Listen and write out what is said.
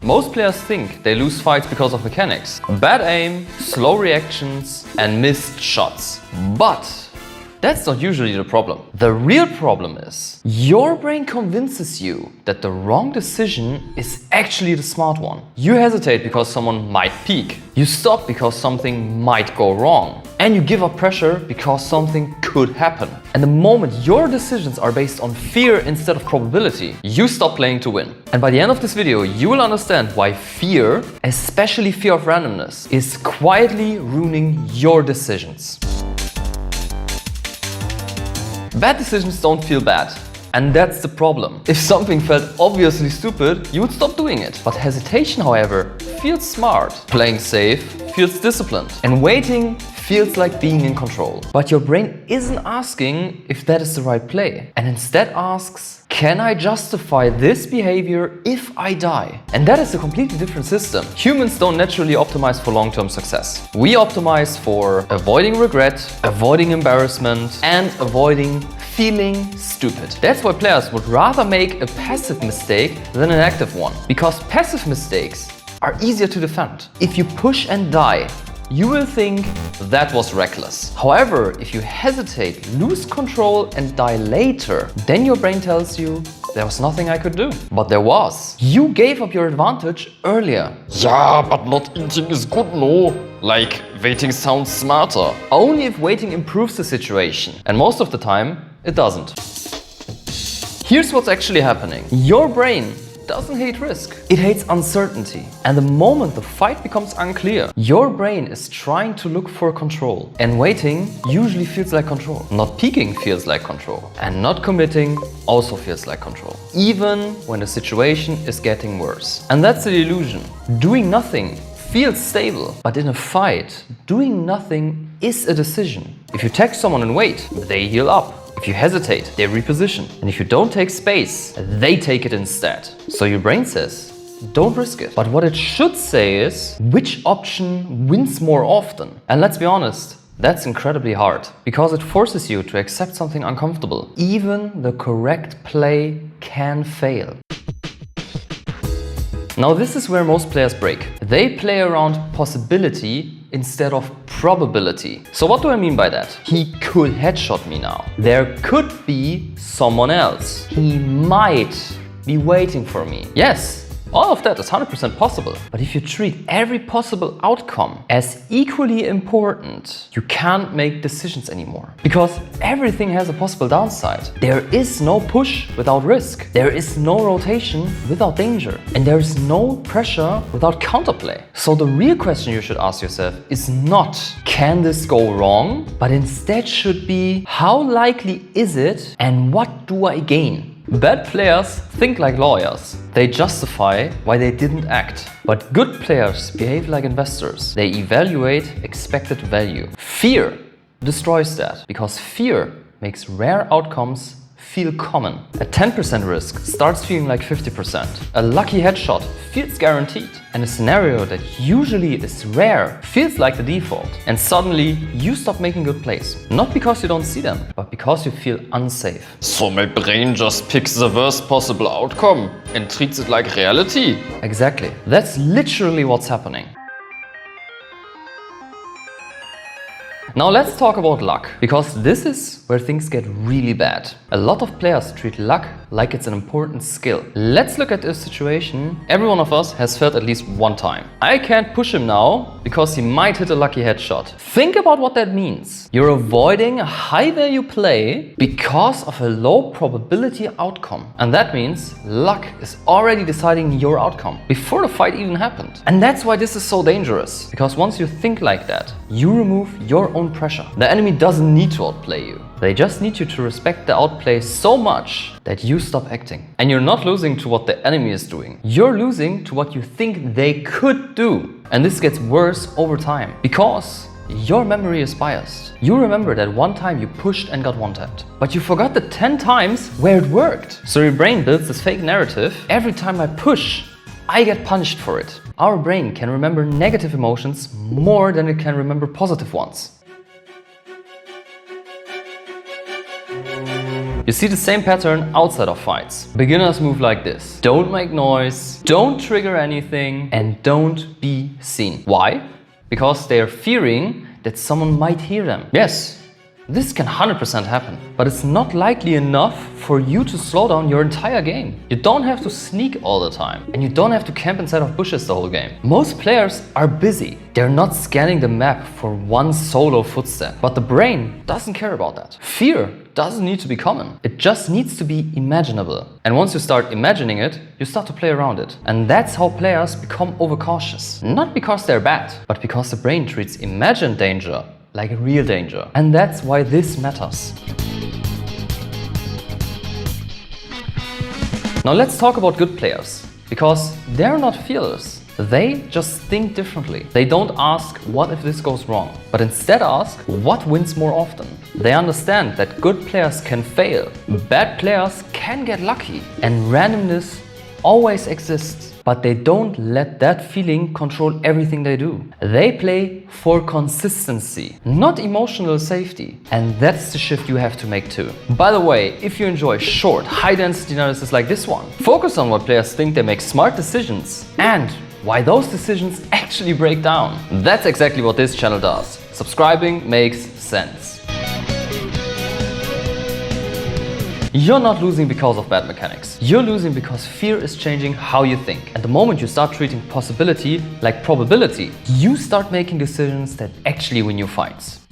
Most players think they lose fights because of mechanics. Bad aim, slow reactions, and missed shots. But that's not usually the problem. The real problem is your brain convinces you that the wrong decision is actually the smart one. You hesitate because someone might peek. You stop because something might go wrong. And you give up pressure because something could happen. And the moment your decisions are based on fear instead of probability, you stop playing to win. And by the end of this video, you will understand why fear, especially fear of randomness, is quietly ruining your decisions. Bad decisions don't feel bad. And that's the problem. If something felt obviously stupid, you would stop doing it. But hesitation, however, feels smart. Playing safe feels disciplined. And waiting feels like being in control. But your brain isn't asking if that is the right play, and instead asks, can I justify this behavior if I die? And that is a completely different system. Humans don't naturally optimize for long-term success. We optimize for avoiding regret, avoiding embarrassment, and avoiding feeling stupid. That's why players would rather make a passive mistake than an active one. Because passive mistakes are easier to defend. If you push and die, you will think that was reckless. However, if you hesitate, lose control and die later, then your brain tells you there was nothing I could do. But there was. You gave up your advantage earlier. Yeah, but not eating is good, no? Like, waiting sounds smarter. Only if waiting improves the situation. And most of the time, it doesn't. Here's what's actually happening. Your brain doesn't hate risk. It hates uncertainty. And the moment the fight becomes unclear, your brain is trying to look for control. And waiting usually feels like control. Not peeking feels like control. And not committing also feels like control. Even when the situation is getting worse. And that's the illusion. Doing nothing feels stable. But in a fight, doing nothing is a decision. If you text someone and wait, they heal up. If you hesitate, they reposition. And if you don't take space, they take it instead. So your brain says, don't risk it. But what it should say is, which option wins more often? And let's be honest, that's incredibly hard. Because it forces you to accept something uncomfortable. Even the correct play can fail. Now this is where most players break. They play around possibility instead of probability. So what do I mean by that? He could headshot me now. There could be someone else. He might be waiting for me. Yes, all of that is 100% possible. But if you treat every possible outcome as equally important, you can't make decisions anymore. Because everything has a possible downside. There is no push without risk. There is no rotation without danger. And there is no pressure without counterplay. So the real question you should ask yourself is not, can this go wrong? But instead should be, how likely is it and what do I gain? Bad players think like lawyers. They justify why they didn't act. But good players behave like investors. They evaluate expected value. Fear destroys that, because fear makes rare outcomes feel common. A 10% risk starts feeling like 50%. A lucky headshot feels guaranteed. And a scenario that usually is rare feels like the default. And suddenly you stop making good plays. Not because you don't see them, but because you feel unsafe. So my brain just picks the worst possible outcome and treats it like reality. Exactly. That's literally what's happening. Now let's talk about luck, because this is where things get really bad. A lot of players treat luck like it's an important skill. Let's look at a situation every one of us has felt at least one time. I can't push him now because he might hit a lucky headshot. Think about what that means. You're avoiding a high value play because of a low probability outcome. And that means luck is already deciding your outcome before the fight even happened. And that's why this is so dangerous. Because once you think like that, you remove your own pressure. The enemy doesn't need to outplay you. They just need you to respect the outplay so much that you stop acting. And you're not losing to what the enemy is doing. You're losing to what you think they could do. And this gets worse over time because your memory is biased. You remember that one time you pushed and got one-tapped, but you forgot the 10 times where it worked. So your brain builds this fake narrative. Every time I push, I get punished for it. Our brain can remember negative emotions more than it can remember positive ones. You see the same pattern outside of fights. Beginners move like this. Don't make noise, don't trigger anything, and don't be seen. Why? Because they are fearing that someone might hear them. Yes, this can 100% happen, but it's not likely enough for you to slow down your entire game. You don't have to sneak all the time, and you don't have to camp inside of bushes the whole game. Most players are busy. They're not scanning the map for one solo footstep, but the brain doesn't care about that. Fear doesn't need to be common. It just needs to be imaginable. And once you start imagining it, you start to play around it. And that's how players become overcautious. Not because they're bad, but because the brain treats imagined danger like a real danger. And that's why this matters. Now let's talk about good players, because they're not fearless. They just think differently. They don't ask, what if this goes wrong? But instead ask, what wins more often? They understand that good players can fail, bad players can get lucky, and randomness always exists. But they don't let that feeling control everything they do. They play for consistency, not emotional safety. And that's the shift you have to make too. By the way, if you enjoy short, high-density analysis like this one, focus on what players think they make smart decisions and why those decisions actually break down. That's exactly what this channel does. Subscribing makes sense. You're not losing because of bad mechanics. You're losing because fear is changing how you think. And the moment you start treating possibility like probability, you start making decisions that actually win you fights.